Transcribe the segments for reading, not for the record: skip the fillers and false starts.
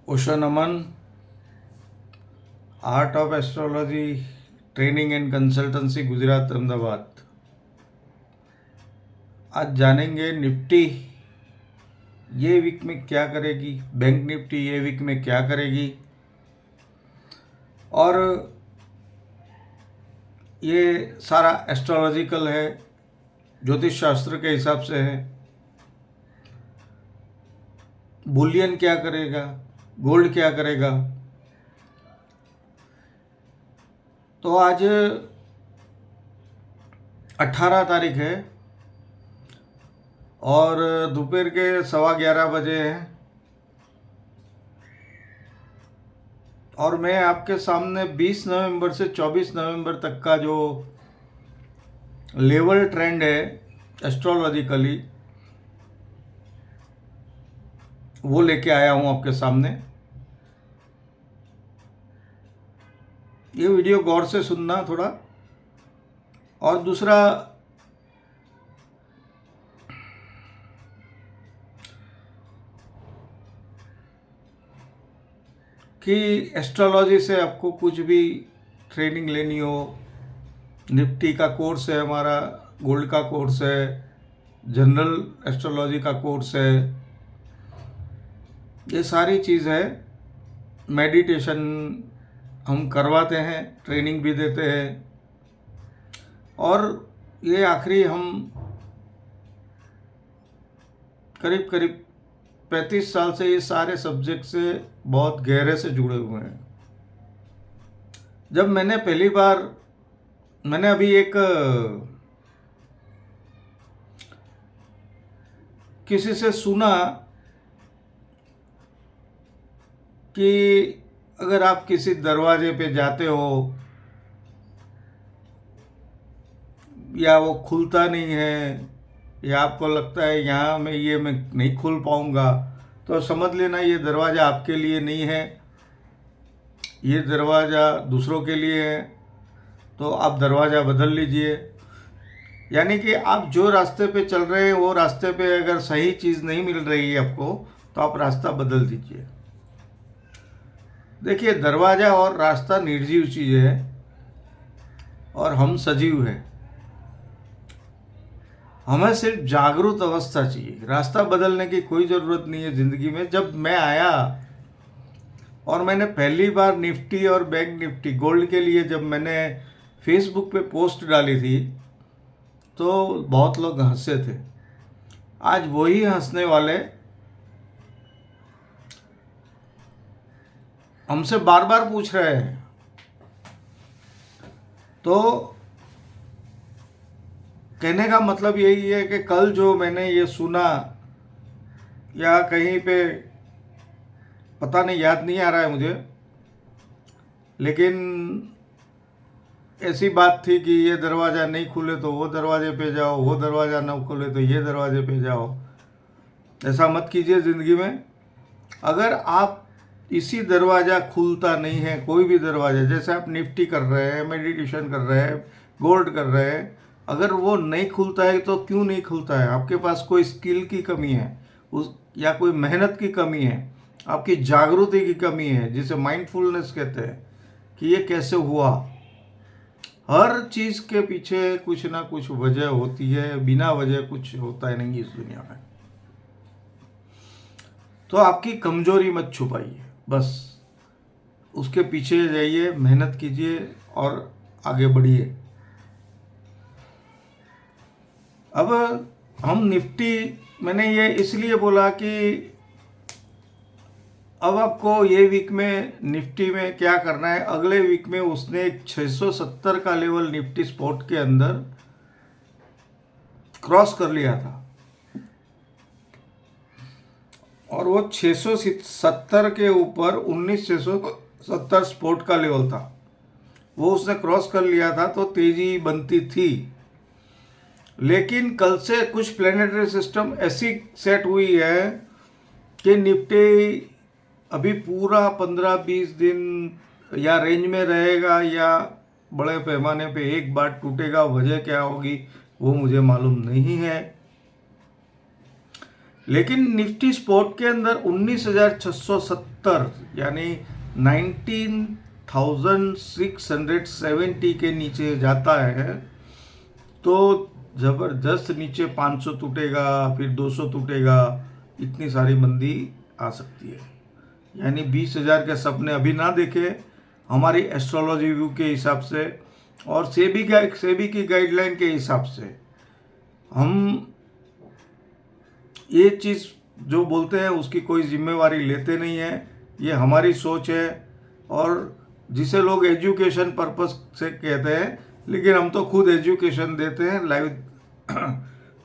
Osho Naman, art of astrology training and consultancy Gujarat Ahmedabad. आज जानेंगे Nifty ये वीक में क्या करेगी, बैंक निफ्टी ये वीक में क्या करेगी और ये सारा एस्ट्रोलॉजिकल है, ज्योतिष शास्त्र के हिसाब से है। बुलियन क्या करेगा, गोल्ड क्या करेगा। तो आज 18 तारीख है और दोपहर के 11:15 बजे हैं और मैं आपके सामने 20 नवंबर से 24 नवंबर तक का जो लेवल ट्रेंड है एस्ट्रोलॉजिकली वो लेके आया हूँ आपके सामने। ये वीडियो गौर से सुनना थोड़ा। और दूसरा, कि एस्ट्रोलॉजी से आपको कुछ भी ट्रेनिंग लेनी हो, निफ्टी का कोर्स है हमारा, गोल्ड का कोर्स है, जनरल एस्ट्रोलॉजी का कोर्स है, ये सारी चीज़ है। मेडिटेशन हम करवाते हैं, ट्रेनिंग भी देते हैं और ये आखिरी हम करीब करीब 35 साल से ये सारे सब्जेक्ट से बहुत गहरे से जुड़े हुए हैं। जब मैंने अभी एक किसी से सुना कि अगर आप किसी दरवाजे पे जाते हो या वो खुलता नहीं है या आपको लगता है यहाँ मैं नहीं खुल पाऊँगा, तो समझ लेना ये दरवाज़ा आपके लिए नहीं है, ये दरवाज़ा दूसरों के लिए है। तो आप दरवाज़ा बदल लीजिए। यानी कि आप जो रास्ते पे चल रहे हैं वो रास्ते पे अगर सही चीज़ नहीं मिल रही है आपको तो आप रास्ता बदल दीजिए। देखिए, दरवाज़ा और रास्ता निर्जीव चीज़ है और हम सजीव हैं। हमें सिर्फ जागरूक अवस्था चाहिए, रास्ता बदलने की कोई ज़रूरत नहीं है ज़िंदगी में। जब मैं आया और मैंने पहली बार निफ्टी और बैंक निफ्टी गोल्ड के लिए जब मैंने फेसबुक पे पोस्ट डाली थी तो बहुत लोग हंसे थे। आज वही हंसने वाले हमसे बार बार पूछ रहे हैं। तो कहने का मतलब यही है कि कल जो मैंने ये सुना या कहीं पे पता नहीं, याद नहीं आ रहा है मुझे, लेकिन ऐसी बात थी कि ये दरवाज़ा नहीं खुले तो वो दरवाजे पे जाओ, वो दरवाज़ा ना खुले तो ये दरवाजे पे जाओ। ऐसा मत कीजिए ज़िंदगी में। अगर आप इसी दरवाज़ा खुलता नहीं है, कोई भी दरवाज़ा, जैसे आप निफ्टी कर रहे हैं, मेडिटेशन कर रहे हैं, गोल्ड कर रहे हैं, अगर वो नहीं खुलता है तो क्यों नहीं खुलता है? आपके पास कोई स्किल की कमी है या कोई मेहनत की कमी है, आपकी जागृति की कमी है, जिसे माइंडफुलनेस कहते हैं कि ये कैसे हुआ। हर चीज़ के पीछे कुछ ना कुछ वजह होती है, बिना वजह कुछ होता है नहीं इस दुनिया में। तो आपकी कमजोरी मत छुपाइए, बस उसके पीछे जाइए, मेहनत कीजिए और आगे बढ़िए। अब हम निफ्टी, मैंने ये इसलिए बोला कि अब आपको ये वीक में निफ्टी में क्या करना है। अगले वीक में उसने 670 का लेवल निफ्टी स्पॉट के अंदर क्रॉस कर लिया था और वो 670 के ऊपर 19,670 स्पॉट का लेवल था, वो उसने क्रॉस कर लिया था तो तेजी बनती थी। लेकिन कल से कुछ प्लैनेटरी सिस्टम ऐसी सेट हुई है कि निफ्टी अभी पूरा 15-20 दिन या रेंज में रहेगा या बड़े पैमाने पे एक बार टूटेगा। वजह क्या होगी वो मुझे मालूम नहीं है, लेकिन निफ्टी स्पोर्ट के अंदर 19,670 यानी 19,670 के नीचे जाता है तो ज़बरदस्त नीचे 500 टूटेगा, फिर 200 टूटेगा, इतनी सारी मंदी आ सकती है। यानी 20,000 के सपने अभी ना देखें हमारी एस्ट्रोलॉजी व्यू के हिसाब से और सेबी की गाइडलाइन के हिसाब से। हम ये चीज़ जो बोलते हैं उसकी कोई जिम्मेवारी लेते नहीं है, ये हमारी सोच है और जिसे लोग एजुकेशन पर्पस से कहते हैं, लेकिन हम तो खुद एजुकेशन देते हैं, लाइव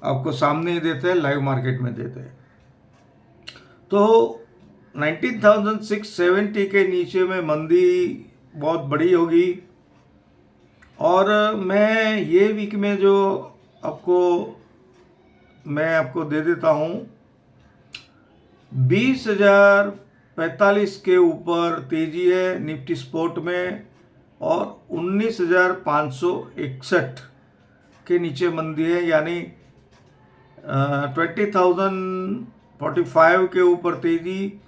आपको सामने ही देते हैं, लाइव मार्केट में देते हैं। तो 19,670 के नीचे में मंदी बहुत बड़ी होगी और मैं ये वीक में जो मैं आपको दे देता हूँ 20,045 के ऊपर तेजी है निफ्टी स्पोर्ट में और 19,561 के नीचे मंदी है, यानी 20,045 के ऊपर तेजी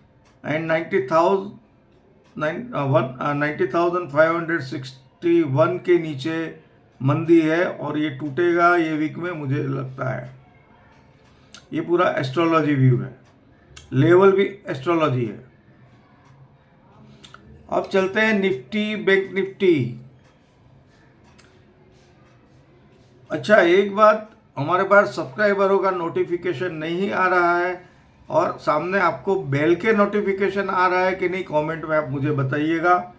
एंड 90,561 के नीचे मंदी है और ये टूटेगा ये वीक में, मुझे लगता है। ये पूरा एस्ट्रोलॉजी व्यू है, लेवल भी एस्ट्रोलॉजी है। अब चलते हैं निफ्टी, बैंक निफ्टी। अच्छा, एक बात, हमारे पास सब्सक्राइबरों का नोटिफिकेशन नहीं आ रहा है और सामने आपको बेल के नोटिफिकेशन आ रहा है कि नहीं, कमेंट में आप मुझे बताइएगा।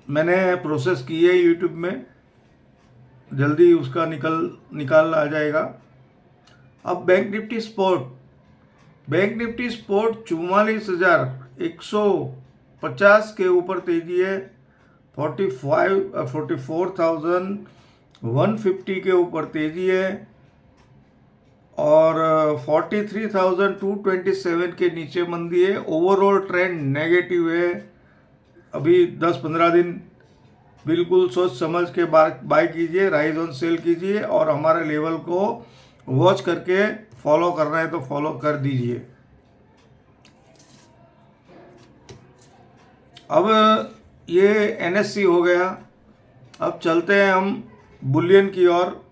मैंने प्रोसेस की है यूट्यूब में, जल्दी उसका निकाल आ जाएगा। अब बैंक निफ्टी स्पोर्ट 44,150 के ऊपर तेजी है, 44,150 के ऊपर तेजी है और 43,227 के नीचे मंदी है। ओवरऑल ट्रेंड नेगेटिव है। अभी 10-15 दिन बिल्कुल सोच समझ के बाय कीजिए, राइज ऑन सेल कीजिए और हमारे लेवल को वॉच करके फॉलो करना है तो फॉलो कर दीजिए। अब ये एनएससी हो गया। अब चलते हैं हम बुलियन की ओर।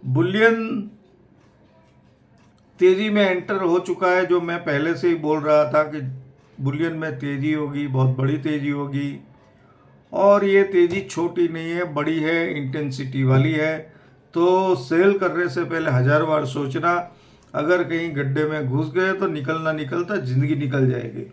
बुलियन तेजी में एंटर हो चुका है, जो मैं पहले से ही बोल रहा था कि बुलियन में तेजी होगी, बहुत बड़ी तेजी होगी और ये तेजी छोटी नहीं है, बड़ी है, इंटेंसिटी वाली है। तो सेल करने से पहले 1000 बार सोचना, अगर कहीं गड्ढे में घुस गए तो निकलता जिंदगी निकल जाएगी।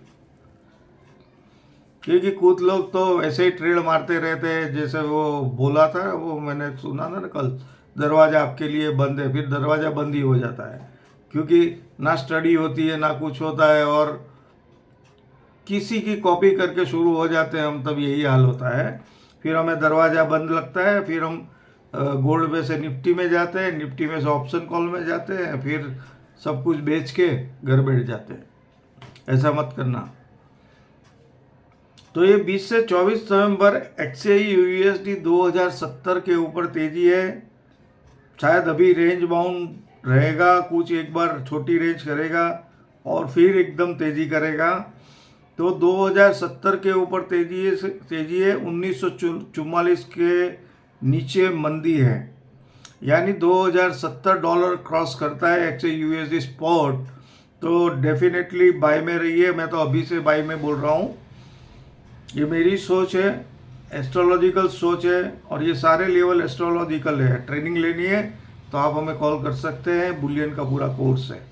क्योंकि कुछ लोग तो ऐसे ही ट्रेड मारते रहते हैं, जैसे वो बोला था, वो मैंने सुना था ना कल, दरवाज़ा आपके लिए बंद है, फिर दरवाज़ा बंद ही हो जाता है, क्योंकि ना स्टडी होती है ना कुछ होता है और किसी की कॉपी करके शुरू हो जाते हैं हम, तब यही हाल होता है। फिर हमें दरवाज़ा बंद लगता है, फिर हम गोल्ड में से निफ्टी में जाते हैं, निफ्टी में से ऑप्शन कॉल में जाते हैं, फिर सब कुछ बेच के घर बैठ जाते हैं। ऐसा मत करना। तो ये 20 से 24 नवंबर XAE USD 2070 के ऊपर तेजी है। शायद अभी रेंज बाउंड रहेगा, कुछ एक बार छोटी रेंज करेगा और फिर एकदम तेजी करेगा। तो 2070 के ऊपर तेजी है, 1944 के नीचे मंदी है, यानी $2070 क्रॉस करता है XAE USD स्पॉट, तो डेफिनेटली बाय में रहिए। मैं तो अभी से बाय में बोल रहा हूँ, ये मेरी सोच है, एस्ट्रोलॉजिकल सोच है और ये सारे लेवल एस्ट्रोलॉजिकल है। ट्रेनिंग लेनी है तो आप हमें कॉल कर सकते हैं, बुलियन का पूरा कोर्स है।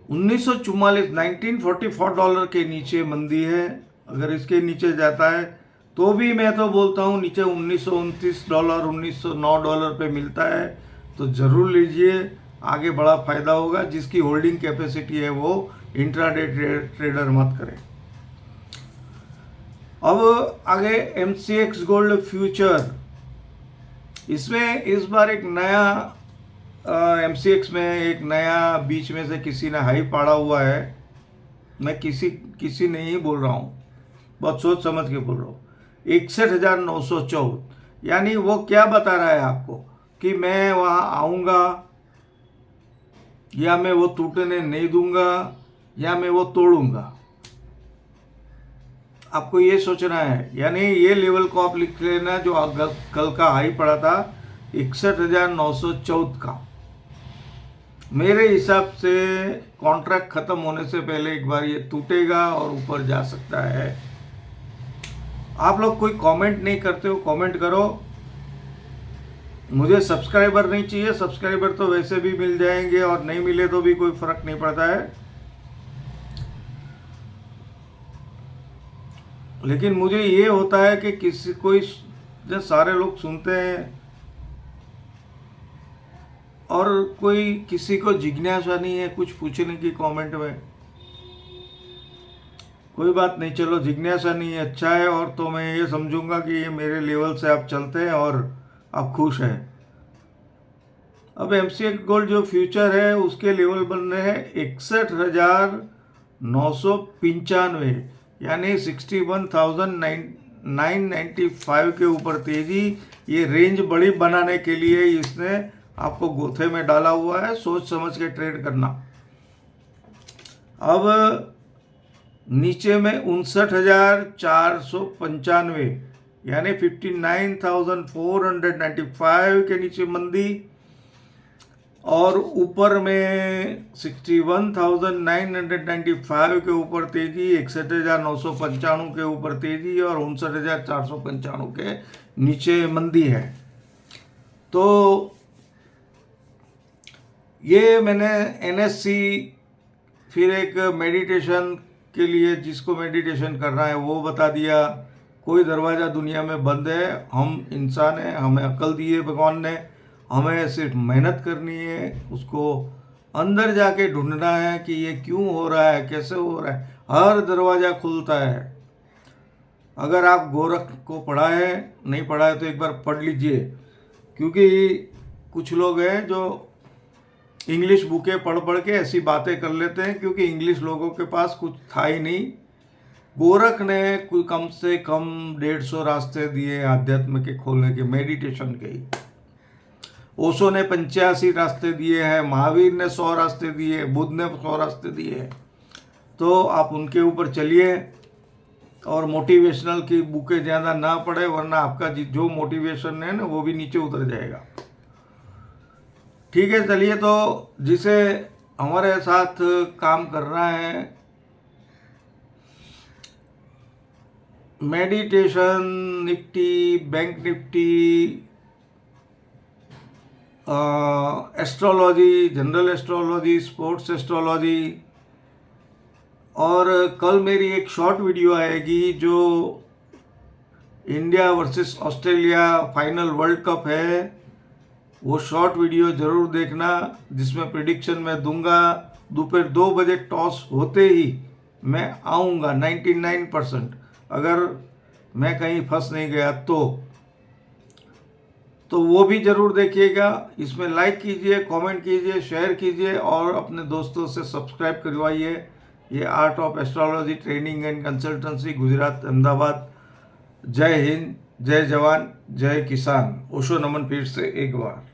1944 डॉलर के नीचे मंदी है। अगर इसके नीचे जाता है तो भी मैं तो बोलता हूँ नीचे $1929 $1909 पे मिलता है तो ज़रूर लीजिए, आगे बड़ा फायदा होगा। जिसकी होल्डिंग कैपेसिटी है वो इंट्राडे ट्रेडर मत करें। अब आगे MCX गोल्ड फ्यूचर, इसमें इस बार एक नया MCX में एक नया बीच में से किसी ने हाई पाड़ा हुआ है। मैं किसी नहीं बोल रहा हूँ, बहुत सोच समझ के बोल रहा हूँ। 61,914, यानी वो क्या बता रहा है आपको कि मैं वहाँ आऊँगा या मैं वो टूटने नहीं दूंगा या मैं वो तोड़ूंगा। आपको ये सोचना है, यानी ये लेवल को आप लिख लेना जो कल का हाई पड़ा था 61,914 का। मेरे हिसाब से कॉन्ट्रैक्ट खत्म होने से पहले एक बार ये टूटेगा और ऊपर जा सकता है। आप लोग कोई कमेंट नहीं करते हो, कमेंट करो। मुझे सब्सक्राइबर नहीं चाहिए, सब्सक्राइबर तो वैसे भी मिल जाएंगे और नहीं मिले तो भी कोई फर्क नहीं पड़ता है, लेकिन मुझे ये होता है कि किसी कोई जो सारे लोग सुनते हैं और कोई किसी को जिज्ञासा नहीं है कुछ पूछने की कमेंट में। कोई बात नहीं, चलो जिज्ञासा नहीं है, अच्छा है। और तो मैं ये समझूंगा कि ये मेरे लेवल से आप चलते हैं और आप खुश हैं। अब MCX गोल्ड जो फ्यूचर है उसके लेवल बन रहे हैं 61,995, यानी 61,995 के ऊपर तेजी। ये रेंज बड़ी बनाने के लिए इसने आपको गोथे में डाला हुआ है, सोच समझ के ट्रेड करना। अब नीचे में 59,495 यानी 59,495 के नीचे मंदी, और ऊपर में 61,995 के ऊपर तेजी, 61,995 के ऊपर तेजी और 59,495 के नीचे मंदी है। तो ये मैंने NSE फिर एक मेडिटेशन के लिए जिसको मेडिटेशन करना है वो बता दिया। कोई दरवाज़ा दुनिया में बंद है, हम इंसान हैं, हमें अकल दी है भगवान ने, हमें सिर्फ मेहनत करनी है, उसको अंदर जाके ढूंढना है कि ये क्यों हो रहा है, कैसे हो रहा है। हर दरवाज़ा खुलता है। अगर आप गोरख को पढ़ा है, नहीं पढ़ा है तो एक बार पढ़ लीजिए, क्योंकि कुछ लोग हैं जो इंग्लिश बुकें पढ़ पढ़ के ऐसी बातें कर लेते हैं, क्योंकि इंग्लिश लोगों के पास कुछ था ही नहीं। गोरख ने कोई कम से कम 150 रास्ते दिए आध्यात्म के खोलने के, मेडिटेशन के ही। ओशो ने 85 रास्ते दिए हैं, महावीर ने 100 रास्ते दिए, बुद्ध ने 100 रास्ते दिए हैं। तो आप उनके ऊपर चलिए और मोटिवेशनल की बुकें ज़्यादा ना पढ़े, वरना आपका जो मोटिवेशन है ना वो भी नीचे उतर जाएगा। ठीक है, चलिए। तो जिसे हमारे साथ काम करना है, meditation, Nifty, bank Nifty, astrology, general astrology, sports astrology, और कल मेरी एक शॉर्ट वीडियो आएगी जो India versus Australia final world cup है, वो शॉर्ट वीडियो ज़रूर देखना, जिसमें प्रिडिक्शन मैं दूंगा। दोपहर 2 बजे टॉस होते ही मैं आऊँगा 99%, अगर मैं कहीं फंस नहीं गया तो वो भी ज़रूर देखिएगा। इसमें लाइक कीजिए, कमेंट कीजिए, शेयर कीजिए और अपने दोस्तों से सब्सक्राइब करवाइए। ये art of astrology training and consultancy, Gujarat, Ahmedabad. जय हिंद, जय जवान, जय किसान। ओशो नमन फिर से एक बार।